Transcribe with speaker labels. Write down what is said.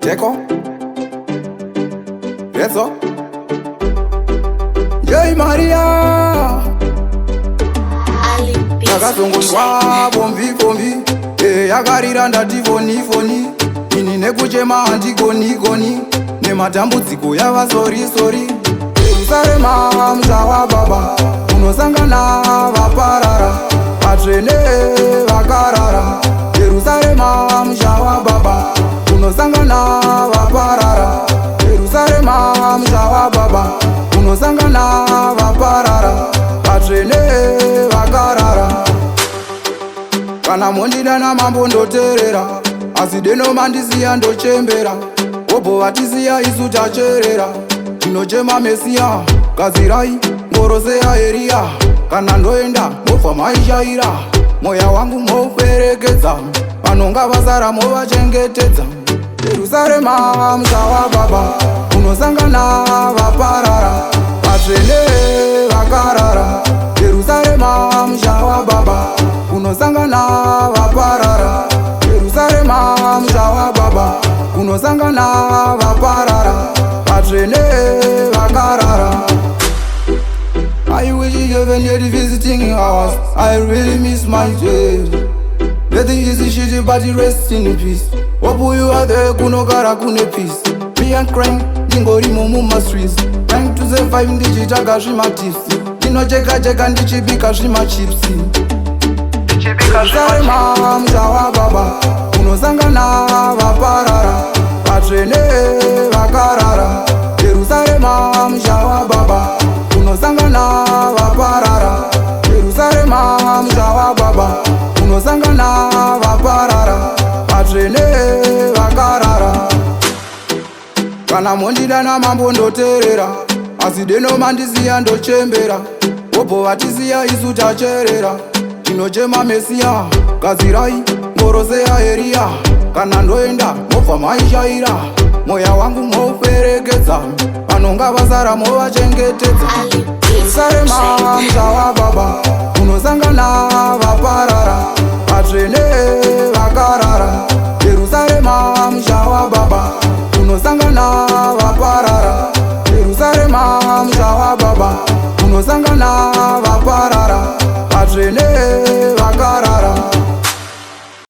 Speaker 1: Decco, Decco, Jay Mariyer, yakazongondwa bombi yakarira ndati foni ini nekuchema handigoni nematambudziko yava sori Jerusalema msha wa baba unosangana vaparara vatsvene vakarara Jerusalema msha wa baba unosangana vaparara Jerusalema msha wa baba unosangana vaparara vatsvene vakarara kana mondidana mambo ndoteerera asi deno mandisiya ndochembera obho vatisiya isu tacherera tinochema mesiya gadzirai ngoro seyaeriya kana ndoenda mobva maishaira mweya wangu mouperekedza vanonga vasara movachengetedza Jerusalema msha wa baba unosangana vaparara vatsvene vakarara Jerusalema msha wa baba unosangana vaparara Jerusalema msha wa baba unosangana vaparara vatsvene vakarara I wish you even had visiting hours. I really miss my days. Nothing is shitty but you rest in peace. Wapu you are there kunogara kune peace. Me and crying ndingori mumuma streets. Trying to survive ndichitsvaga zvimatips. Ndinocheka ndichibika zvimachipsi. Jerusalema msha wa baba unosangana vaparara vatsvene vakarara Jerusalema msha wa baba unosangana vaparara Jerusalema msha wa baba unosangana vaparara vatsvene vakarara kana mondidana mambo ndoteerera asi deno mandisiya ndochembera obho vatisiya isu tacherera tinochema mesiya gadzirai ngoro seyaeriya kana ndoenda mobva maishaira mweya wangu mouperekedza vanonga vasara movachengetedza Jerusalema msha wa baba unosangana vaparara vatsvene vakarara Jerusalema msha wa baba unosangana vaparara